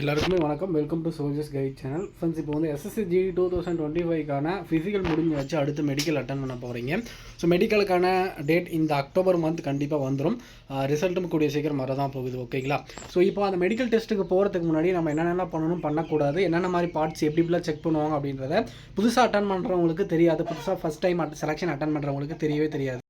எல்லாருக்குமே வணக்கம். Welcome to soldiers guide channel. Friends, இப்போ வந்து SSC 2025க்கான ஃபிசிக்கல் முடிஞ்சு வச்சு அடுத்து மெடிக்கல் அட்டன் பண்ண போகிறீங்க. ஸோ மெடிக்கலுக்கான டேட் இந்த அக்டோபர் மந்த் கண்டிப்பாக வந்துடும். ரிசல்ட்டும் கூடிய சீக்கிரம் வர தான் போகுது. ஓகேங்களா? ஸோ இப்போ அந்த மெடிக்கல் டெஸ்ட்டுக்கு போகிறதுக்கு முன்னாடி நம்ம என்னென்ன பண்ணணும், பண்ணக்கூடாது, என்னென்ன மாதிரி பார்ட்ஸ் எப்படிலாம் செக் பண்ணுவாங்க அப்படின்றத புதுசாக அட்டன் பண்ணுறவங்களுக்கு தெரியாது. புதுசாக ஃபஸ்ட் டைம் செலெக்ஷன் அட்டன் பண்ணுறவங்களுக்கு தெரியவே தெரியாது.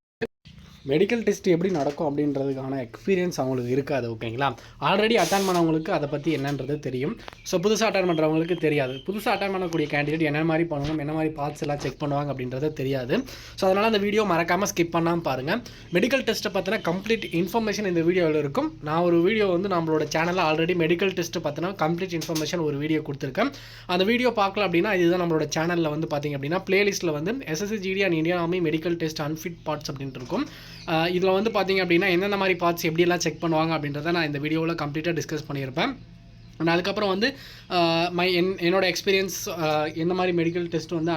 மெடிக்கல் டெஸ்ட் எப்படி நடக்கும் அப்படின்றதுக்கான எக்ஸ்பீரியன்ஸ் அவங்களுக்கு இருக்காது. ஓகேங்களா? ஆல்ரெடி அட்டன் பண்ணவங்களுக்கு அதை பற்றி என்னன்றது தெரியும். ஸோ புதுசாக அட்டன் பண்ணுறவங்களுக்கு தெரியாது. புதுசாக அட்டன் பண்ணக்கூடிய கேண்டிடேட் என்ன மாதிரி பண்ணணும், என்ன மாதிரி பார்ட்ஸ் எல்லாம் செக் பண்ணுவாங்க அப்படின்றது தெரியாது. ஸோ அதனால் அந்த வீடியோ மறக்காமல் ஸ்கிப் பண்ணாமல் பாருங்கள். மெடிக்கல் டெஸ்ட்டை பற்றின கம்ப்ளீட் இன்ஃபர்மேஷன் இந்த வீடியோவில் இருக்கும். நான் ஒரு வீடியோ வந்து நம்மளோட சேனலில் ஆல்ரெடி மெடிக்கல் டெஸ்ட்டு பற்றின கம்ப்ளீட் இன்ஃபர்மேஷன் ஒரு வீடியோ கொடுத்துருக்கேன். அந்த வீடியோ பார்க்கல அப்படின்னா இதுதான் நம்மளோட சேனலில் வந்து பார்த்திங்க அப்படின்னா பிளேலிஸ்ட்டில் வந்து SSC GD and Indian army medical test unfit parts அப்படின்ட்டு இருக்கும். இதில் வந்து பார்த்திங்க அப்படின்னா எந்தெந்த மாதிரி பார்ட்ஸ் எப்படியெல்லாம் செக் பண்ணுவாங்க அப்படின்றத நான் இந்த வீடியோவில் கம்ப்ளீட்டாக டிஸ்கஸ் பண்ணியிருப்பேன். நான் அதுக்கப்புறம் வந்து என்னோட எக்ஸ்பீரியன்ஸ் எந்த மாதிரி மெடிக்கல் டெஸ்ட் வந்து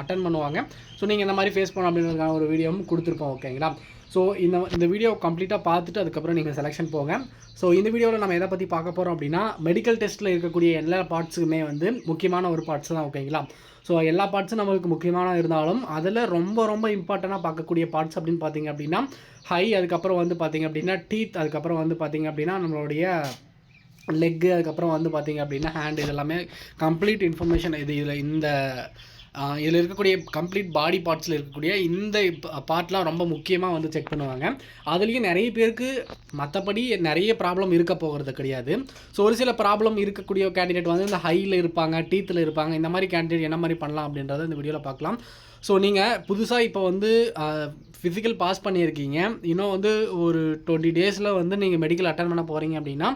அட்டன் பண்ணுவாங்க, ஸோ நீங்கள் இந்த மாதிரி ஃபேஸ் பண்ணணும் அப்படின்றதுக்கான ஒரு வீடியோவும் கொடுத்துருப்போம். ஓகேங்களா? ஸோ இந்த வீடியோ கம்ப்ளீட்டாக பார்த்துட்டு அதுக்கப்புறம் நீங்கள் செலெக்ஷன் போங்க. ஸோ இந்த வீடியோவில் நம்ம எதை பற்றி பார்க்க போகிறோம் அப்படின்னா மெடிக்கல் டெஸ்ட்டில் இருக்கக்கூடிய எல்லா பார்ட்ஸுக்குமே வந்து முக்கியமான ஒரு பார்ட்ஸ் தான். ஓகேங்களா? ஸோ எல்லா பார்ட்ஸும் நம்மளுக்கு முக்கியமான இருந்தாலும் அதில் ரொம்ப இம்பார்ட்டண்ட்டாக பார்க்கக்கூடிய பார்ட்ஸ் அப்படின்னு பார்த்திங்க அப்படின்னா ஹை, அதுக்கப்புறம் வந்து பார்த்திங்க அப்படின்னா டீத், அதுக்கப்புறம் வந்து பார்த்திங்க அப்படின்னா நம்மளுடைய லெக்கு, அதுக்கப்புறம் வந்து பார்த்திங்க அப்படின்னா ஹேண்ட், இது எல்லாமே கம்ப்ளீட் இன்ஃபர்மேஷன். இதில் இருக்கக்கூடிய கம்ப்ளீட் பாடி பார்ட்ஸில் இருக்கக்கூடிய இந்த பார்ட்லாம் ரொம்ப முக்கியமாக வந்து செக் பண்ணுவாங்க. அதுலேயும் நிறைய பேருக்கு மற்றபடி நிறைய ப்ராப்ளம் இருக்க போகிறது கிடையாது. ஸோ ஒரு சில ப்ராப்ளம் இருக்கக்கூடிய கேண்டிடேட் வந்து இந்த ஹையில் இருப்பாங்க, டீத்தில் இருப்பாங்க. இந்த மாதிரி கேண்டிடேட் என்ன மாதிரி பண்ணலாம் அப்படின்றத இந்த வீடியோவில் பார்க்கலாம். ஸோ நீங்கள் புதுசாக இப்போ வந்து ஃபிசிக்கல் பாஸ் பண்ணியிருக்கீங்க, இன்னும் வந்து ஒரு 20 டேஸில் வந்து நீங்கள் மெடிக்கல் அட்டன் பண்ண போகிறீங்க அப்படின்னா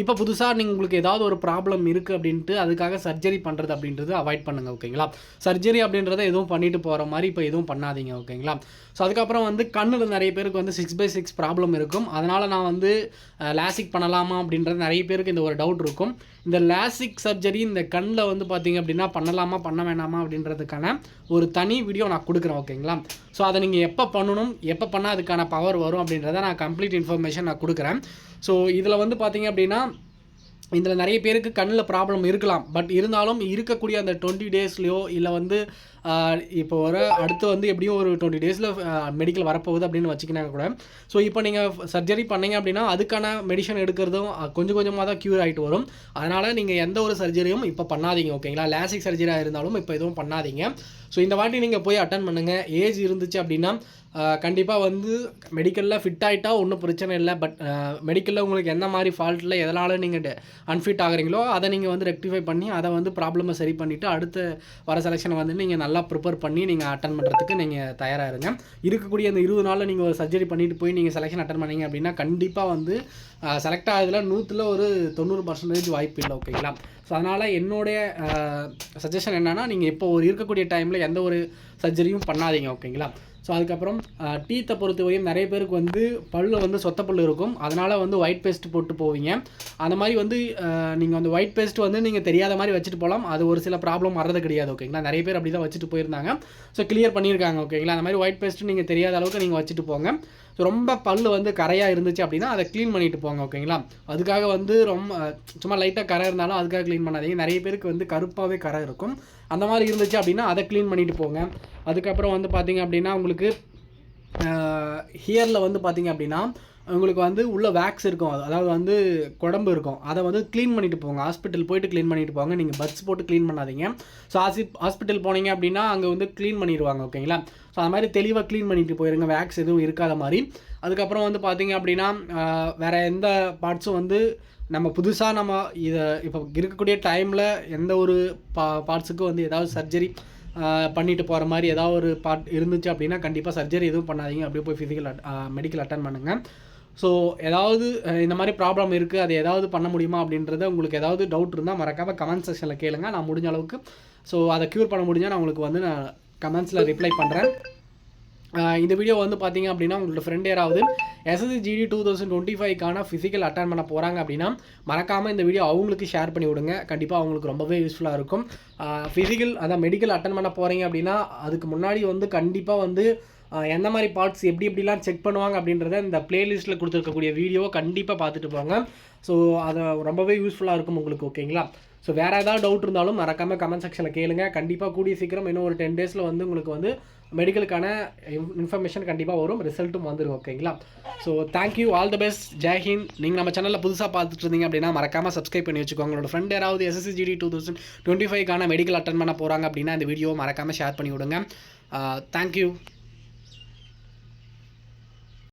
இப்போ புதுசாக உங்களுக்கு ஏதாவது ஒரு ப்ராப்ளம் இருக்குது அப்படின்ட்டு அதுக்காக சர்ஜரி பண்ணுறது அப்படின்றது அவாய்ட் பண்ணுங்கள். ஓகேங்களா? சர்ஜரி அப்படின்றத எதுவும் பண்ணிட்டு போகிற மாதிரி இப்போ எதுவும் பண்ணாதீங்க. ஓகேங்களா? ஸோ அதுக்கப்புறம் வந்து கண்ணில் நிறைய பேருக்கு வந்து 6/6 ப்ராப்ளம் இருக்கும். அதனால் நான் வந்து லாசிக் பண்ணலாமா அப்படின்றது நிறைய பேருக்கு இந்த ஒரு டவுட் இருக்கும். இந்த லாசிக் சர்ஜரி இந்த கண்ணில் வந்து பார்த்திங்க அப்படின்னா பண்ணலாமா பண்ண வேணாமா அப்படின்றதுக்கான ஒரு தனி வீடியோ நான் கொடுக்குறேன். ஓகேங்களா? ஸோ அதை நீங்கள் எப்போ பண்ணணும், எப்போ பண்ணால் அதுக்கான பவர் வரும் அப்படின்றத நான் கம்ப்ளீட் இன்ஃபர்மேஷன் நான் கொடுக்குறேன். ஸோ இதில் வந்து பார்த்திங்க அப்படின்னா இதில் நிறைய பேருக்கு கண்ணில் ப்ராப்ளம் இருக்கலாம். பட் இருந்தாலும் இருக்கக்கூடிய அந்த 20 டேஸ்லையோ இல்லை வந்து இப்போ அடுத்து வந்து எப்படியும் ஒரு 20 டேஸில் மெடிக்கல் வரப்போகுது அப்படின்னு வச்சுக்கினாங்க கூட. ஸோ இப்போ நீங்கள் சர்ஜரி பண்ணீங்க அப்படின்னா அதுக்கான மெடிசன் எடுக்கிறதும் கொஞ்சம் கொஞ்சமாக தான் க்யூர் ஆகிட்டு வரும். அதனால் நீங்கள் எந்த ஒரு சர்ஜரியும் இப்போ பண்ணாதீங்க. ஓகேங்களா? லாசிக் சர்ஜரியாக இருந்தாலும் இப்போ எதுவும் பண்ணாதீங்க. ஸோ இந்த வாட்டி நீங்கள் போய் அட்டன் பண்ணுங்கள். ஏஜ் இருந்துச்சு அப்படின்னா கண்டிப்பாக வந்து மெடிக்கலில் ஃபிட் ஆகிட்டா ஒன்றும் பிரச்சனை இல்லை. பட் மெடிக்கலில் உங்களுக்கு எந்த மாதிரி ஃபால்ட்டில் எதனால் நீங்கள் அன்ஃபிட் ஆகிறீங்களோ அதை நீங்கள் வந்து ரெக்டிஃபை பண்ணி அதை வந்து ப்ராப்ளமை சரி பண்ணிவிட்டு அடுத்த வர செலெக்ஷனை வந்து நீங்கள் நல்லா ப்ரிப்பேர் பண்ணி நீங்கள் அட்டன் பண்ணுறதுக்கு நீங்கள் தயாராக இருங்க. இருக்கக்கூடிய அந்த 20 நாளில் நீங்கள் ஒரு சர்ஜரி பண்ணிவிட்டு போய் நீங்கள் செலெக்ஷன் அட்டன் பண்ணீங்க அப்படின்னா கண்டிப்பாக வந்து செலக்ட் ஆகுதுல 100ல் ஒரு 90% வாய்ப்பு இல்லை. ஓகேங்களா? ஸோ அதனால் என்னுடைய சஜஷன் என்னென்னா நீங்கள் இப்போ இருக்கக்கூடிய டைமில் எந்த ஒரு சர்ஜரியும் பண்ணாதீங்க. ஓகேங்களா? ஸோ அதுக்கப்புறம் டீத்தை பொறுத்தவரையும் நிறைய பேருக்கு வந்து பல்லு வந்து சொத்த பல்லு இருக்கும். அதனால் வந்து ஒயிட் பேஸ்ட் போட்டு போவீங்க. அந்த மாதிரி வந்து நீங்கள் வந்து ஒயிட் பேஸ்ட் வந்து நீங்கள் தெரியாத மாதிரி வச்சுட்டு போகலாம். அது ஒரு சில ப்ராப்ளம் வர்றது கிடையாது. ஓகேங்களா? நிறைய பேர் அப்படி தான் வச்சுட்டு போயிருந்தாங்க. ஸோ கிளியர் பண்ணியிருக்காங்க. ஓகேங்களா? அந்த மாதிரி ஒயிட் பேஸ்ட்டு நீங்கள் தெரியாத அளவுக்கு நீங்கள் வச்சுட்டு போங்க. ஸோ ரொம்ப பல்லு வந்து கரையாக இருந்துச்சு அப்படின்னா அதை க்ளீன் பண்ணிவிட்டு போங்க. ஓகேங்களா? அதுக்காக வந்து சும்மா லைட்டாக கரை இருந்தாலும் அதுக்காக க்ளீன் பண்ணாதீங்க. நிறைய பேருக்கு வந்து கருப்பாகவே கரை இருக்கும். அந்த மாதிரி இருந்துச்சு அப்படின்னா அதை க்ளீன் பண்ணிவிட்டு போங்க. அதுக்கப்புறம் வந்து பார்த்திங்க அப்படின்னா உங்களுக்கு ஹியரில் வந்து பார்த்திங்க அப்படின்னா உங்களுக்கு வந்து உள்ள வேக்ஸ் இருக்கும், அதாவது வந்து குடம்பு இருக்கும். அதை வந்து க்ளீன் பண்ணிட்டு போங்க. ஹாஸ்பிட்டல் போய்ட்டு க்ளீன் பண்ணிட்டு போங்க. நீங்கள் பட்ஸ் போட்டு க்ளீன் பண்ணாதீங்க. ஸோ ஹாஸ்பிட்டல் போனீங்க அப்படின்னா அங்கே வந்து க்ளீன் பண்ணிடுவாங்க. ஓகேங்களா? ஸோ அது மாதிரி தெளிவாக க்ளீன் பண்ணிட்டு போயிருங்க, வேக்ஸ் எதுவும் இருக்காத மாதிரி. அதுக்கப்புறம் வந்து பார்த்திங்க அப்படின்னா வேறு எந்த பார்ட்ஸும் வந்து நம்ம புதுசாக நம்ம இதை இப்போ இருக்கக்கூடிய டைமில் எந்த ஒரு பார்ட்ஸுக்கும் வந்து ஏதாவது சர்ஜரி பண்ணிட்டு போகிற மாதிரி ஏதாவது ஒரு பார்ட் இருந்துச்சு அப்படின்னா கண்டிப்பாக சர்ஜரி எதுவும் பண்ணாதீங்க. அப்படியே போய் மெடிக்கல் அட்டன் பண்ணுங்கள். ஸோ ஏதாவது இந்த மாதிரி ப்ராப்ளம் இருக்குது, அது ஏதாவது பண்ண முடியுமா அப்படின்றத உங்களுக்கு ஏதாவது டவுட் இருந்தால் மறக்காமல் கமெண்ட் செக்ஷனில் கேளுங்க. நான் முடிஞ்ச அளவுக்கு ஸோ அதை க்யூர் பண்ண முடிஞ்சால் நான் உங்களுக்கு வந்து நான் கமெண்ட்ஸில் ரிப்ளை பண்ணுறேன். இந்த வீடியோ வந்து பார்த்திங்க அப்படின்னா உங்களோட ஃப்ரெண்ட் யாராவது SSC GD 2025க்கான ஃபிசிக்கல் அட்டன் பண்ண போகிறாங்க அப்படின்னா மறக்காமல் இந்த வீடியோ அவங்களுக்கு ஷேர் பண்ணி விடுங்க. கண்டிப்பாக அவங்களுக்கு ரொம்பவே யூஸ்ஃபுல்லாக இருக்கும். ஃபிசிக்கல் அதான் மெடிக்கல் அட்டன் பண்ண போகிறீங்க அப்படின்னா அதுக்கு முன்னாடி வந்து கண்டிப்பாக வந்து எந்த மாதிரி பார்ட்ஸ் எப்படிலாம் செக் பண்ணுவாங்க அப்படின்றத இந்த பிளேலிஸ்ட்டில் கொடுத்துருக்கக்கூடிய வீடியோவை கண்டிப்பாக பார்த்துட்டு போங்க. ஸோ அது ரொம்பவே யூஸ்ஃபுல்லாக இருக்கும் உங்களுக்கு. ஓகேங்களா? ஸோ வேறு ஏதாவது டவுட் இருந்தாலும் மறக்காமல் கமெண்ட் செக்ஷனில் கேளுங்க. கண்டிப்பாக கூடிய சீக்கிரம் இன்னும் ஒரு 10 days வந்து உங்களுக்கு வந்து மெடிக்கலுக்கான இன்ஃபர்மேஷன் கண்டிப்பாக வரும், ரிசல்ட்டும் வந்துடும். ஓகேங்களா? So thank you, all the best, Jai Hind. நீங்கள் நம்ம சேனலில் புதுசாக பார்த்துட்டு இருந்தீங்க அப்படின்னா மறக்காமல் சப்ஸ்கிரைப் பண்ணி வச்சுக்கோங்க. உங்களோட ஃப்ரெண்ட் யாராவது SSCGD 2025 மெடிக்கல் அட்டன் பண்ண போகிறாங்க அப்படின்னா இந்த வீடியோவை மறக்காமல் ஷேர் பண்ணி விடுங்க. தேங்க்யூ.